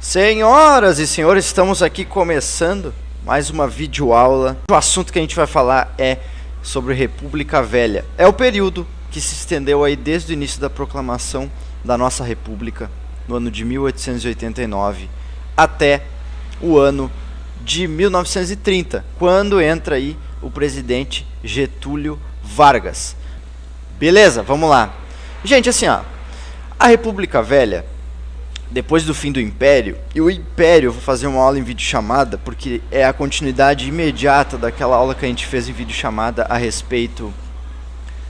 Senhoras e senhores, estamos aqui começando mais uma videoaula. O assunto que a gente vai falar é sobre República Velha. É o período que se estendeu aí desde o início da proclamação da nossa República, no ano de 1889, até o ano de 1930, quando entra aí o presidente Getúlio Vargas. Beleza, vamos lá. Gente, assim, ó, a República Velha, depois do fim do Império, e o Império, eu vou fazer uma aula em videochamada, porque é a continuidade imediata daquela aula que a gente fez em videochamada a respeito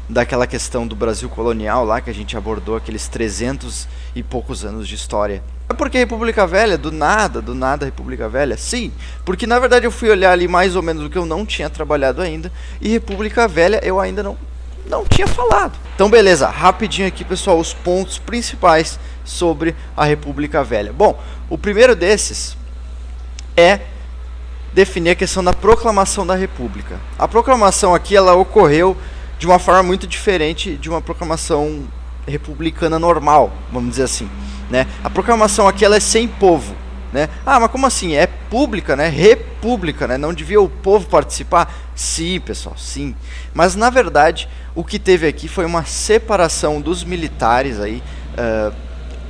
daquela questão do Brasil colonial lá, que a gente abordou aqueles 300 e poucos anos de história. É porque a República Velha, do nada a República Velha? Sim, porque na verdade eu fui olhar ali mais ou menos o que eu não tinha trabalhado ainda, e República Velha eu ainda não tinha falado. Então beleza, rapidinho aqui pessoal, os pontos principais sobre a República Velha. Bom, o primeiro desses é definir a questão da proclamação da República. A proclamação aqui ela ocorreu de uma forma muito diferente de uma proclamação republicana normal, vamos dizer assim, né? A proclamação aqui ela é sem povo, né? Ah, mas como assim? É pública, né? República, né? Não devia o povo participar? Sim, pessoal, sim. Mas na verdade, o que teve aqui foi uma separação dos militares aí,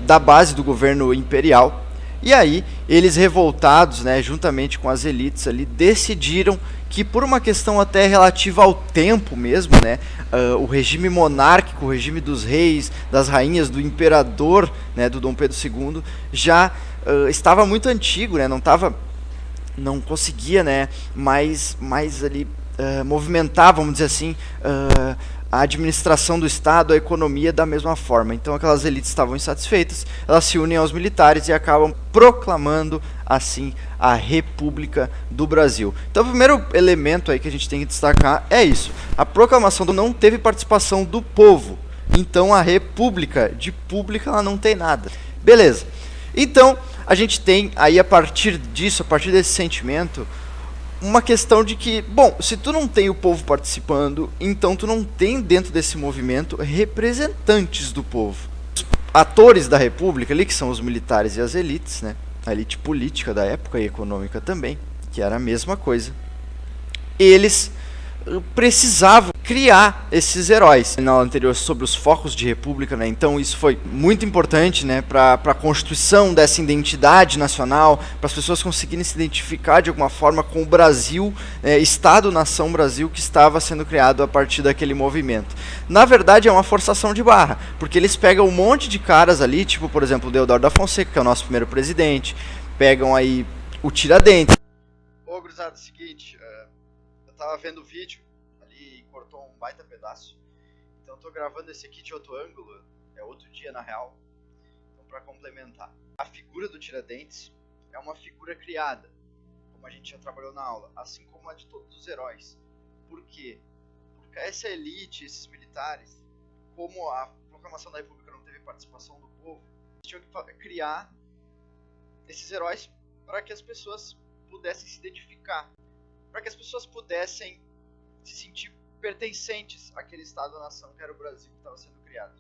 da base do governo imperial, e aí eles revoltados, né, juntamente com as elites ali, decidiram que por uma questão até relativa ao tempo mesmo, né, o regime monárquico, o regime dos reis, das rainhas, do imperador, né, do Dom Pedro II, já estava muito antigo, né, não conseguia, né, mais ali movimentar, vamos dizer assim, a administração do Estado, a economia da mesma forma. Então aquelas elites estavam insatisfeitas, elas se unem aos militares e acabam proclamando assim a República do Brasil. Então o primeiro elemento aí que a gente tem que destacar é isso. A proclamação não teve participação do povo. Então a República de pública ela não tem nada. Beleza. Então a gente tem aí a partir disso, a partir desse sentimento, uma questão de que, bom, se tu não tem o povo participando, então tu não tem dentro desse movimento representantes do povo. Os atores da República ali, que são os militares e as elites, né? A elite política da época e econômica também, que era a mesma coisa. Eles precisavam criar esses heróis. Na aula anterior sobre os focos de república, né? Então isso foi muito importante, né, para a constituição dessa identidade nacional, para as pessoas conseguirem se identificar de alguma forma com o Brasil, Estado-nação Brasil, que estava sendo criado a partir daquele movimento. Na verdade é uma forçação de barra, porque eles pegam um monte de caras ali, tipo por exemplo o Deodoro da Fonseca, que é o nosso primeiro presidente, pegam aí o Tiradentes. Ô gurizada, é o seguinte, eu tava vendo o vídeo ali e cortou um baita pedaço, então eu tô gravando esse aqui de outro ângulo, é outro dia na real. Então para complementar, a figura do Tiradentes é uma figura criada, como a gente já trabalhou na aula, assim como a de todos os heróis. Por quê? Porque essa elite, esses militares, como a proclamação da República não teve participação do povo, eles tinham que criar esses heróis para que as pessoas pudessem se identificar, para que as pessoas pudessem se sentir pertencentes àquele Estado-nação que era o Brasil que estava sendo criado.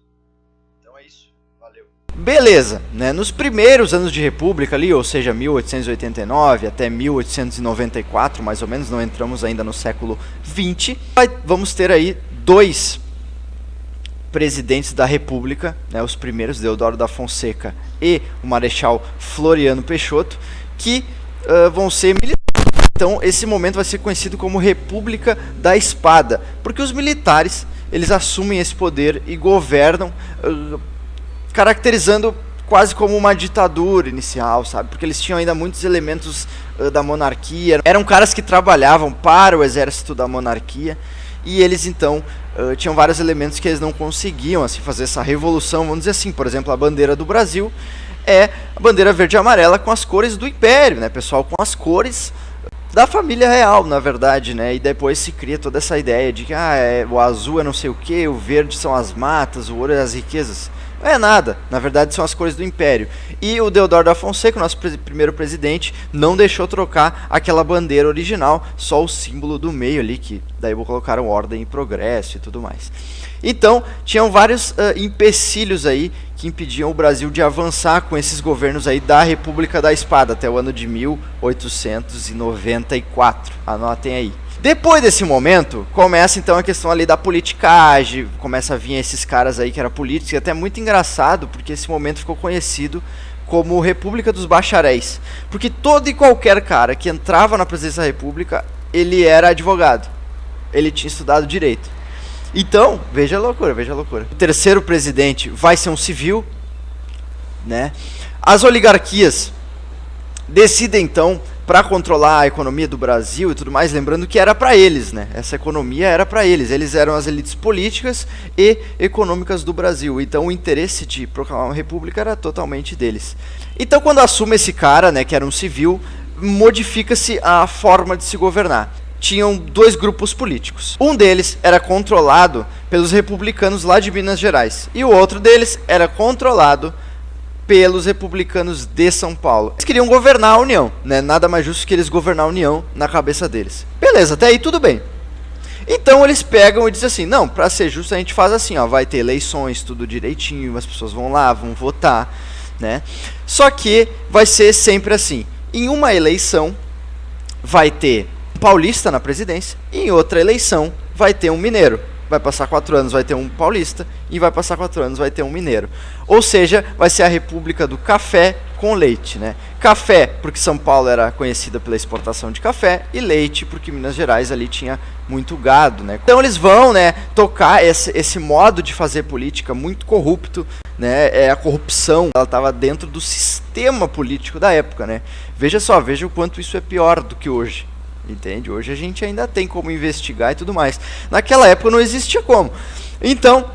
Então é isso, valeu. Beleza, né? Nos primeiros anos de República ali, ou seja, 1889 até 1894, mais ou menos, não entramos ainda no século XX, vamos ter aí dois presidentes da República, né? Os primeiros, Deodoro da Fonseca e o Marechal Floriano Peixoto, que vão ser militares. Então esse momento vai ser conhecido como República da Espada, porque os militares eles assumem esse poder e governam, caracterizando quase como uma ditadura inicial, sabe? Porque eles tinham ainda muitos elementos da monarquia, eram caras que trabalhavam para o exército da monarquia, e eles então tinham vários elementos que eles não conseguiam assim fazer essa revolução, vamos dizer assim. Por exemplo, a bandeira do Brasil é a bandeira verde e amarela com as cores do Império, né, pessoal? Com as cores da família real, na verdade, né? E depois se cria toda essa ideia de que o azul é não sei o que, o verde são as matas, o ouro é as riquezas. Não é nada, na verdade são as cores do Império. E o Deodoro da Fonseca, o nosso primeiro presidente, não deixou trocar aquela bandeira original, só o símbolo do meio ali, que daí colocaram ordem e progresso e tudo mais. Então, tinham vários empecilhos aí que impediam o Brasil de avançar com esses governos aí da República da Espada até o ano de 1894. Anotem aí. Depois desse momento, começa então a questão ali da politicagem, começa a vir esses caras aí que eram políticos, e até muito engraçado, porque esse momento ficou conhecido como República dos Bacharéis. Porque todo e qualquer cara que entrava na presidência da República, ele era advogado. Ele tinha estudado direito. Então, veja a loucura, veja a loucura. O terceiro presidente vai ser um civil, né? As oligarquias decidem então para controlar a economia do Brasil e tudo mais, lembrando que era para eles, né? Essa economia era para eles. Eles eram as elites políticas e econômicas do Brasil. Então, o interesse de proclamar uma república era totalmente deles. Então, quando assume esse cara, né, que era um civil, modifica-se a forma de se governar. Tinham dois grupos políticos. Um deles era controlado pelos republicanos lá de Minas Gerais. E o outro deles era controlado pelos republicanos de São Paulo. Eles queriam governar a União, né? Nada mais justo que eles governar a União na cabeça deles. Beleza, até aí tudo bem. Então eles pegam e dizem assim, não, para ser justo a gente faz assim, ó, vai ter eleições, tudo direitinho, as pessoas vão lá, vão votar, né? Só que vai ser sempre assim, em uma eleição vai ter um paulista na presidência, e em outra eleição vai ter um mineiro. Vai passar 4 anos, vai ter um paulista, e vai passar 4 anos, vai ter um mineiro. Ou seja, vai ser a república do café com leite, né? Café, porque São Paulo era conhecida pela exportação de café, e leite, porque Minas Gerais ali tinha muito gado, né? Então eles vão, né, tocar esse modo de fazer política muito corrupto, né? A corrupção, ela estava dentro do sistema político da época, né? Veja só, veja o quanto isso é pior do que hoje. Entende? Hoje a gente ainda tem como investigar e tudo mais. Naquela época não existia como. Então,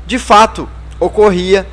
de fato, ocorria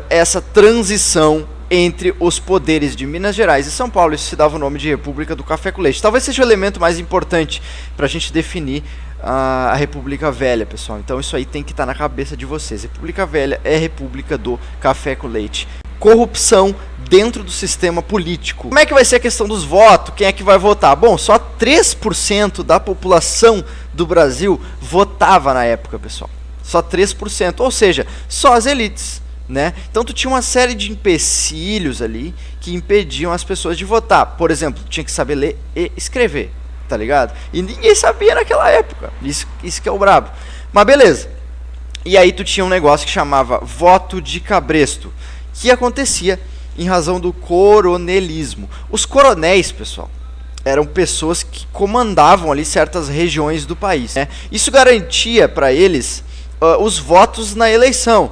essa transição entre os poderes de Minas Gerais e São Paulo. Isso se dava o nome de República do Café com Leite. Talvez seja o elemento mais importante para a gente definir a República Velha, pessoal. Então isso aí tem que estar na cabeça de vocês. República Velha é República do Café com Leite. Corrupção dentro do sistema político. Como é que vai ser a questão dos votos? Quem é que vai votar? Bom, só 3% da população do Brasil votava na época, pessoal. Só 3%, ou seja, só as elites, né? Então tu tinha uma série de empecilhos ali que impediam as pessoas de votar. Por exemplo, tu tinha que saber ler e escrever, tá ligado? E ninguém sabia naquela época. Isso que é o brabo. Mas beleza. E aí tu tinha um negócio que chamava voto de cabresto, que acontecia em razão do coronelismo. Os coronéis, pessoal, eram pessoas que comandavam ali certas regiões do país, né? Isso garantia para eles os votos na eleição,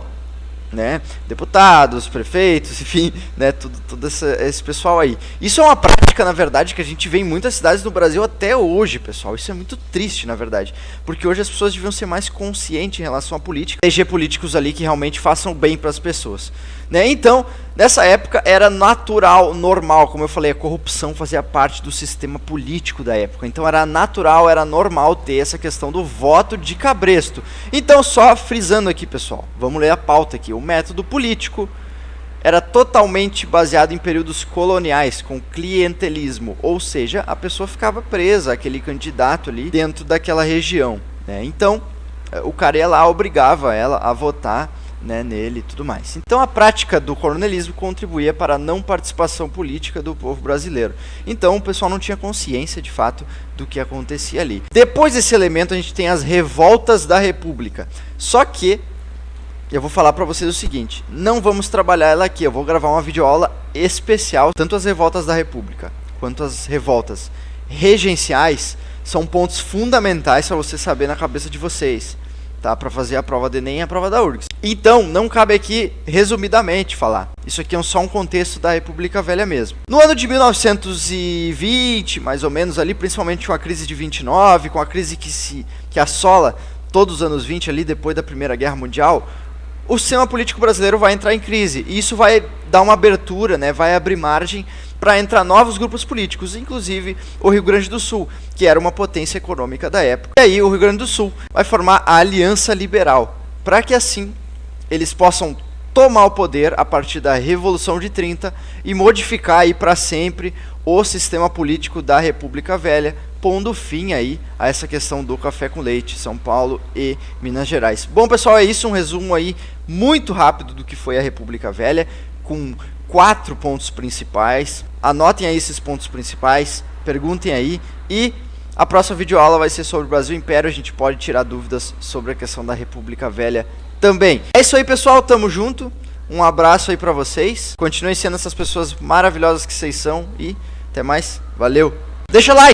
né? Deputados, prefeitos, enfim, né? Todo esse pessoal aí. Isso é uma prática, na verdade, que a gente vê em muitas cidades do Brasil até hoje, pessoal. Isso é muito triste, na verdade, porque hoje as pessoas deviam ser mais conscientes em relação à política, eleger políticos ali que realmente façam bem para as pessoas, né? Então, nessa época era natural, normal, como eu falei, a corrupção fazia parte do sistema político da época. Então era natural, era normal ter essa questão do voto de cabresto. Então, só frisando aqui, pessoal, vamos ler a pauta aqui. O método político era totalmente baseado em períodos coloniais, com clientelismo, ou seja, a pessoa ficava presa, aquele candidato ali dentro daquela região, né? Então, o cara ia lá, obrigava ela a votar, né, nele e tudo mais. Então a prática do coronelismo contribuía para a não participação política do povo brasileiro. Então o pessoal não tinha consciência de fato do que acontecia ali. Depois desse elemento a gente tem as revoltas da República. Só que eu vou falar para vocês o seguinte, não vamos trabalhar ela aqui, eu vou gravar uma videoaula especial, tanto as revoltas da República quanto as revoltas regenciais são pontos fundamentais para você saber na cabeça de vocês, tá? Para fazer a prova do Enem e a prova da URGS. Então, não cabe aqui, resumidamente, falar. Isso aqui é só um contexto da República Velha mesmo. No ano de 1920, mais ou menos ali, principalmente com a crise de 29, com a crise que assola todos os anos 20 ali, depois da Primeira Guerra Mundial, o sistema político brasileiro vai entrar em crise. E isso vai dar uma abertura, né? Vai abrir margem para entrar novos grupos políticos, inclusive o Rio Grande do Sul, que era uma potência econômica da época. E aí o Rio Grande do Sul vai formar a Aliança Liberal, para que assim eles possam tomar o poder a partir da Revolução de 30 e modificar aí para sempre o sistema político da República Velha pondo fim aí a essa questão do café com leite, São Paulo e Minas Gerais. Bom, pessoal, é isso, um resumo aí muito rápido do que foi a República Velha, com 4 pontos principais. Anotem aí esses pontos principais, perguntem aí, e a próxima videoaula vai ser sobre o Brasil Império. A gente pode tirar dúvidas sobre a questão da República Velha também. É isso aí, pessoal, tamo junto, um abraço aí pra vocês, continuem sendo essas pessoas maravilhosas que vocês são, e até mais, valeu, deixa like!